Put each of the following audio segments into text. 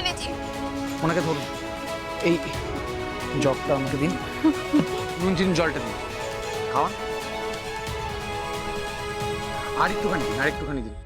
এনেছি। ওনাকে ধরুন, এই জগটা আমাকে দিন, নুন চিনি জলটা দিন, খাওয়ান। আর একটুখানি দিন, আর একটুখানি দিন।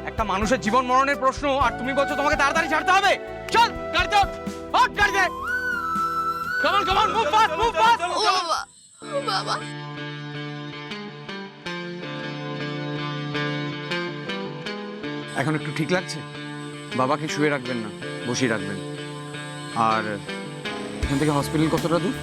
একটা মানুষের জীবন মরণের প্রশ্ন, আর তুমি বলছো তোমাকে তাড়াতাড়ি ছাড়তে হবে। চল গাড়িতে ওঠ, ওঠ গাড়িতে। Come on, come on, move fast, move fast. ও বাবা, ও বাবা। এখন একটু ঠিক লাগছে? বাবাকে শুয়ে রাখবেন না, বসিয়ে রাখবেন। আর এখান থেকে হসপিটাল কতটা দূর?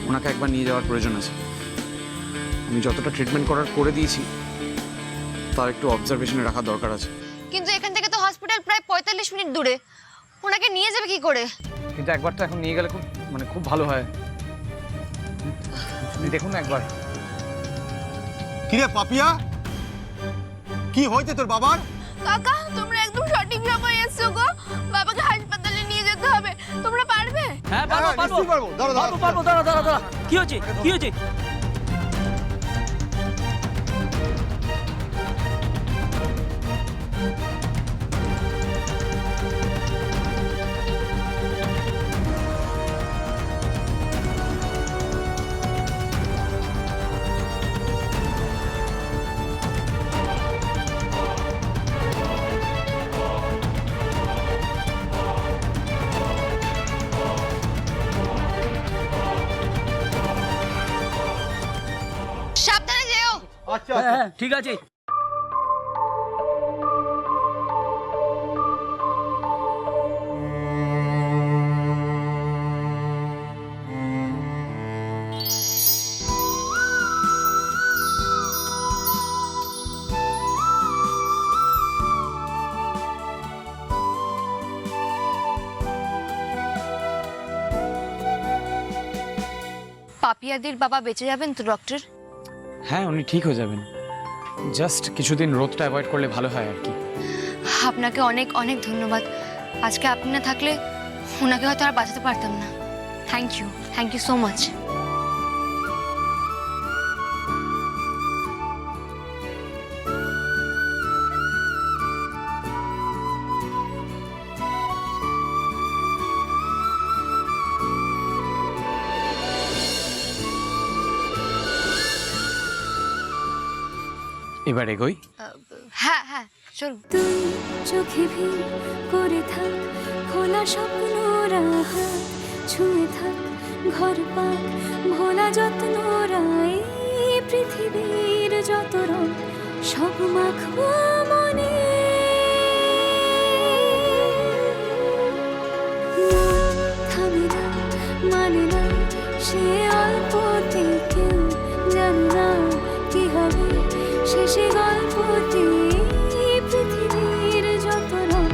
ওনাকে একবার নিয়ে যাওয়ার প্রয়োজন আছে। আমি যতটা ট্রিটমেন্ট করার করে দিয়েছি, তার একটু অবজারভেশনে রাখা দরকার আছে। কিন্তু এখান থেকে তো হসপিটাল প্রায় 45 মিনিট দূরে, ওনাকে নিয়ে যাবে কি করে? কিন্তু একবার তো এখন নিয়ে গেলে খুব ভালো হয়। আপনি দেখুন না একবার। কিরে পাপিয়া, কি হয়েছে তোর বাবার? কাকা, তোমরা একদম সঠিক সময় এসছো গো। বাবাকে হাসপাতালে নিয়ে যেতে হবে, তোমরা পারবে? হ্যাঁ পারবো পারবো নিশ্চয়ই পারবো। দাঁড়া, দাঁড়া। পারবো দাঁড়া দাঁড়া দাঁড়া। কি হয়েছে কি হয়েছে? সাবধানে যেও। আচ্ছা হ্যাঁ হ্যাঁ ঠিক আছে। পাপিয়াদির বাবা বেঁচে যাবেন তো ডক্টর? হ্যাঁ, উনি ঠিক হয়ে যাবেন। জাস্ট কিছুদিন রোদটা অ্যাভয়েড করলে ভালো হয় আর কি। আপনাকে অনেক অনেক ধন্যবাদ। আজকে আপনি না থাকলে ওনাকে হয়তো আর বাঁচাতে পারতাম না। Thank you so much. এবার এগোই। হ্যাঁ হ্যাঁ চলুন। তুই চোখে ভিড় করে থাক, খোলা স্বপ্ন রাহাত ছুঁয়ে থাক, ঘর পাক ভোলা যত্ন রায়, পৃথিবীর যত রং সব মাখবো মনে। মন থামে না, মানে না সে অল্পতে, কেউ জানে না কি হবে শেষে গল্পটি। পৃথিবীর যত রং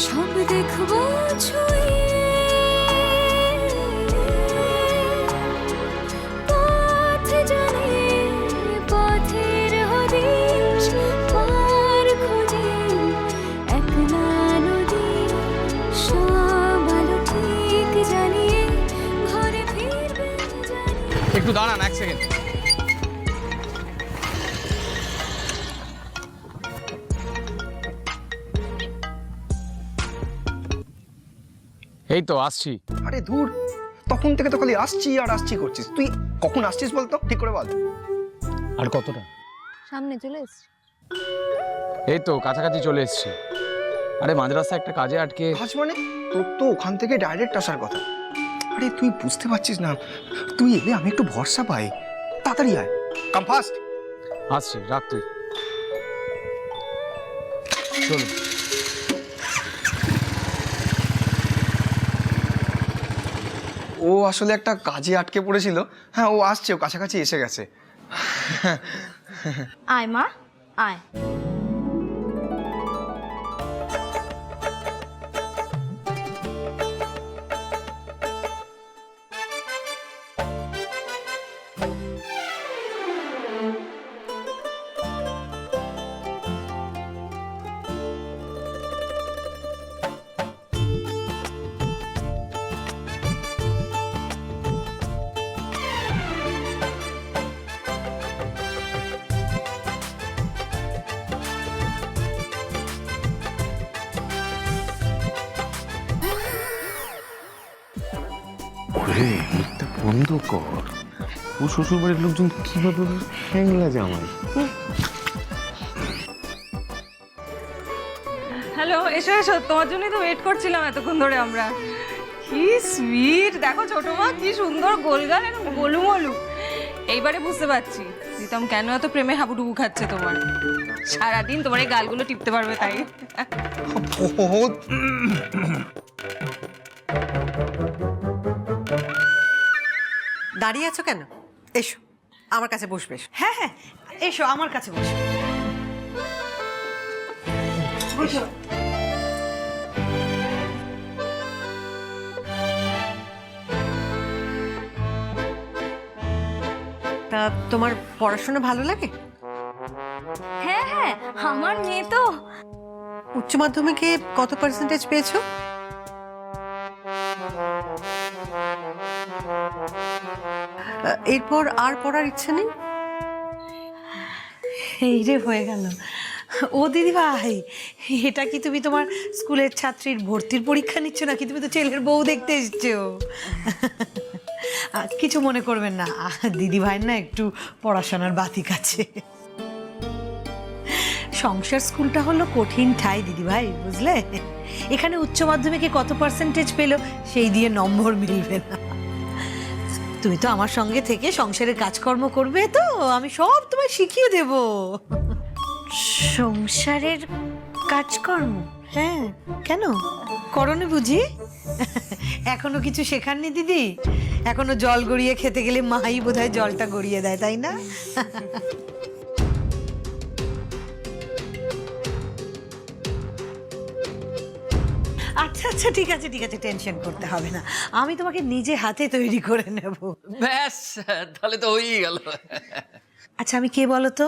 সব দেখবো ছুঁয়ে, পথ জানে পথের হদিশ পার খোঁজে, একলা নদী সব আলো ঠিক জানিয়ে ঘরে ফিরবে জানিয়ে। একটু দাঁড়ান, এক সেকেন্ড। এই তো আসছি। আরে ধুর, তখন থেকে তো খালি আসছি আর আসছি করছিস। তুই কখন আসছিস বলতো, ঠিক করে বল। আর কতটা? সামনে চলে এসছি। এই তো কাছাকাছি চলে এসেছি। আরে মাঝ রাস্তায় একটা কাজে আটকে। কাজ মানে? তোর তো ওখান থেকে ডাইরেক্ট আসার কথা। আরে তুই বুঝতে পারছিস না, তুই এলে আমি একটু ভরসা পাই। তাড়াতাড়ি আয়, কাম ফাস্ট। আসছে, রাখ তুই। চলো। ও আসলে একটা কাজে আটকে পড়েছিল। হ্যাঁ, ও আসছে, ও কাছাকাছি এসে গেছে। আয় মা আয়। রে মুখটা বন্ধ কর। ও শ্বশুর বাড়ির লোকজন কিভাবে হ্যাংলা জামাই। হ্যালো, এসো এসো, তোমার জন্যই তো ওয়েট করছিলাম এতক্ষণ ধরে আমরা। কি সুইট, দেখো ছোট মা কি সুন্দর গোলগাল আর গোলুমলু। এইবারে বুঝতে পারছি রিতম কেন এত প্রেমে হাবুডুবু খাচ্ছে তোমার। সারাদিন তোমার এই গালগুলো টিপতে পারবে তাই। দাঁড়িয়ে আছো কেন? এসো আমার কাছে বসবে। হ্যাঁ হ্যাঁ, এসো আমার কাছে বসো। বসো। তা তোমার পড়াশোনা ভালো লাগে? হ্যাঁ হ্যাঁ, আমার মেয়ে তো। উচ্চ মাধ্যমিকে কত পার্সেন্টেজ পেয়েছো? এরপর আর পড়ার ইচ্ছে নেই? এই রে হয়ে গেল। ও দিদি ভাই, এটা কি তুমি তোমার স্কুলের ছাত্রীর ভর্তির পরীক্ষা নিচ্ছ নাকি তুমি তো ছেলের বউ দেখতে এসছো? কিছু মনে করবেন না, দিদি ভাইয়ের না একটু পড়াশোনার বাতিক আছে। সংসার স্কুলটা হলো কঠিন ঠাই দিদি ভাই, বুঝলে? এখানে উচ্চ মাধ্যমিকে কত পার্সেন্টেজ পেলো সেই দিয়ে নম্বর মিলবে না। তুমি তো আমার সঙ্গে থেকে সংসারের কাজকর্ম করবে, তো আমি সব তোমায় শিখিয়ে দেব। সংসারের কাজকর্ম? হ্যাঁ, কেন করনি বুঝি? এখনো কিছু শেখাননি দিদি? এখনো জল গড়িয়ে খেতে গেলে মাই বোধহয় জলটা গড়িয়ে দেয়, তাই না? আচ্ছা আচ্ছা, ঠিক আছে ঠিক আছে, টেনশন করতে হবে না, আমি তোমাকে নিজে হাতে তৈরি করে নেব। ব্যাস, তাহলে তো হয়েই গেল। আচ্ছা, আমি কে বলো তো?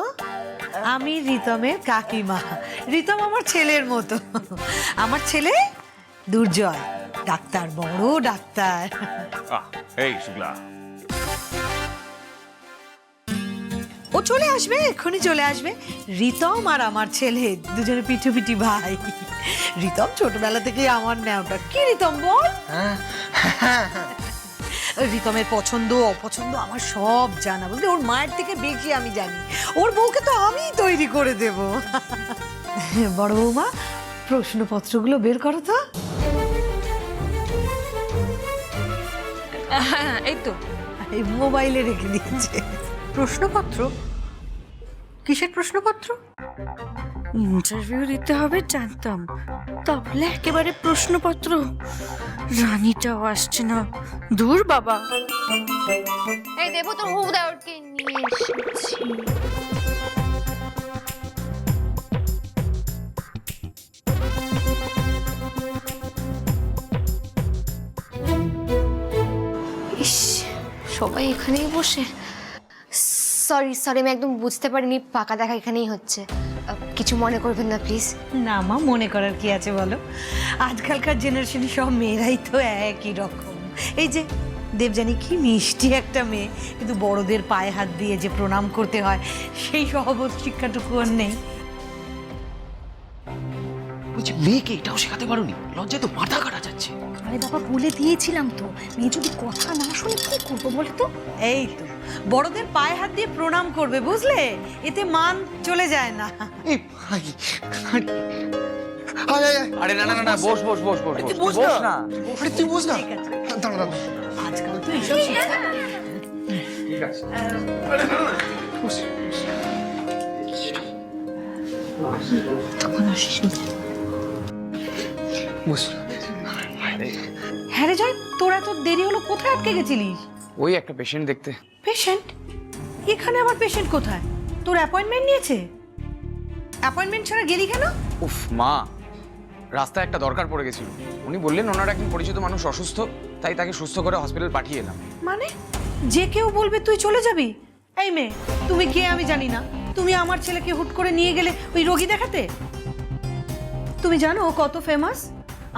আমি রিতমের কাকিমা। রিতম আমার ছেলের মতো। আমার ছেলে দুর্জয়, ডাক্তার, বড় ডাক্তার। এই শুক্লা, ও চলে আসবে, এক্ষুনি চলে আসবে। রিতম আর আমার ছেলে দুজনে পিঠুপিঠি ভাই। রিতম ছোটবেলা থেকে আমার নেওটা। কি রিতম বল? রিতমের পছন্দ অপছন্দ আমার সব জানা, বলতে ওর মায়ের থেকে বেশি আমি জানি। ওর বউকে তো আমি তৈরি করে দেব। বড় বৌমা, প্রশ্নপত্রগুলো বের করো তো। এই তো এই মোবাইলে রেখে দিয়েছে। প্রশ্নপত্র? কিসের প্রশ্নপত্র? ইন্টারভিউ দিতে হবে জানতাম, তাহলে একেবারে প্রশ্নপত্র। রানীটাও আসছে না, দূর বাবা। এই দেবো তোর হুক দেওয়ারকে নিয়ে এসেছি। ইস, সবাই এখানেই বসে। সরি সরি, আমি একদম বুঝতে পারিনি পাকা দেখা এখানেই হচ্ছে। কিছু মনে করবেন না প্লিজ। না মা, মনে করার কি আছে বলো? আজকালকার জেনারেশনে সব মেয়েরাই তো একই রকম। এই যে দেবযানী, কি মিষ্টি একটা মেয়ে, কিন্তু বড়দের পায়ে হাত দিয়ে যে প্রণাম করতে হয় সেই সহবোধ শিক্ষাটুকু আর নেই। বলছি, মেয়েকে এটাও শেখাতে পারোনি? লজ্জায় তো মাথা কাটা যাচ্ছে। আরে বাবা, বলে দিয়েছিলাম তো, মেয়ে যদি কথা না শুনে কি করবো বলে তো। এই তো বড়দের পায়ে হাত দিয়ে প্রণাম করবে, বুঝলে? এতে মান চলে যায় না। আরে না না না, বস বস বস বস তুই বস বস না। আরে তুই বুঝ না। ঠিক আছে, দাঁড়া দাঁড়া। আজকাল তো এইসব শিখছে। ঠিক আছে। বুঝ। হ্যাঁ রে জয়, তোরা তো দেরি হলো, কোথায় আটকে গেছিলিস? ওই একটা পেশেন্ট দেখতে। পেশেন্ট? এখানে আবার পেশেন্ট কোথায়? তোর অ্যাপয়েন্টমেন্ট নিয়েছে? অ্যাপয়েন্টমেন্ট ছাড়া গেলি কেন? উফ মা, রাস্তায় একটা দরকার পড়ে গেছিল। উনি বললেন ওনার একজন পরিচিত মানুষ অসুস্থ, তাই তাকে সুস্থ করে হসপিটাল পাঠিয়ে এলাম। মানে যে কেউ বলবে তুই চলে যাবি? এই মেয়ে, তুমি কে আমি জানি না, তুমি আমার ছেলেকে হুট করে নিয়ে গেলে ওই রোগী দেখাতে? তুমি জানো ও কত ফেমাস?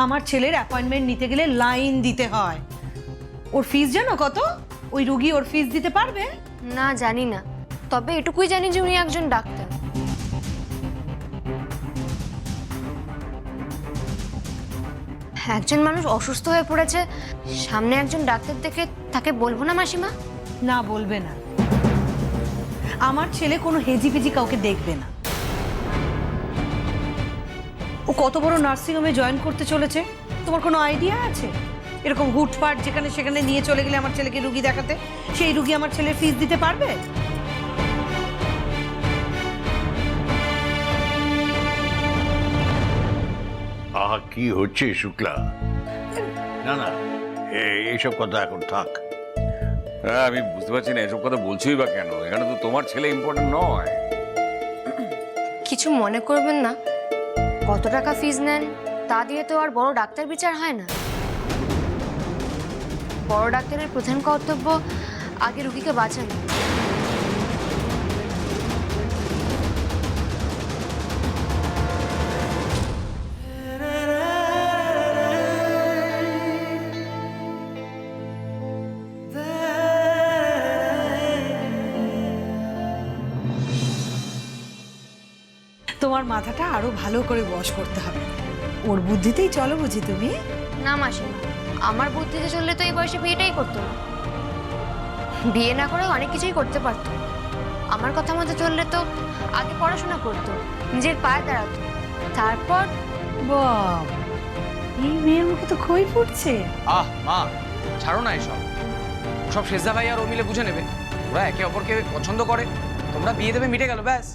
আমার ছেলের অ্যাপয়েন্টমেন্ট নিতে গেলে লাইন দিতে হয়। ওর ফিস জানো কত? ওই রোগী ওর ফিস দিতে পারবে? না, জানি না, তবে এটুকুই জানি যে উনি একজন ডাক্তার। একজন মানুষ অসুস্থ হয়ে পড়েছে, সামনে একজন ডাক্তার দেখে তাকে বলবো না মাসিমা? না, বলবে না। আমার ছেলে কোনো হেজিপিজি কাউকে দেখবে না। ও কত বড় নার্সিংহোমে জয়েন করতে চলেছে তোমার কোনো আইডিয়া আছে? এরকম হুটপাট যেখানে সেখানে নিয়ে চলে গেলে আমার ছেলেকে রুগী দেখাতে, সেই রুগী আমার ছেলের ফিস দিতে পারবে? আহা, কি হচ্ছে শুক্লা? না না, এইসব কথা এখন থাক। হ্যাঁ, আমি বুঝতে পারছি না এসব কথা বলছোই বা কেন। এখানে তো তোমার ছেলে ইম্পর্টেন্ট নয়। কিছু মনে করবেন না, কত টাকা ফিস নেন তা দিয়ে তো আর বড় ডাক্তার বিচার হয় না। বড় ডাক্তারের প্রধান কর্তব্য আগে রুগীকে বাঁচানো। তোমার মাথাটা আরো ভালো করে বশ করতে হবে। ওর বুদ্ধিতেই চলো বুঝি তুমি? না মাসিমা, আমার বুদ্ধিতে চললে তো এই বয়সে বিয়েটাই করতো না। বিয়ে না করে অনেক কিছুই করতে পারতো। আমার কথা মতো চললে তো আগে পড়াশোনা করতো, নিজের পায়ে দাঁড়াতো, তারপর বাহ, এই মেয়ের মুখে তো খই ফুটছে। আহ মা, ছাড়ো না এসব। সব শেষদা ভাই আর ও মিলে বুঝে নেবে। ওরা একে অপরকে পছন্দ করে, তোমরা বিয়ে দেবে, মিটে গেল ব্যাস।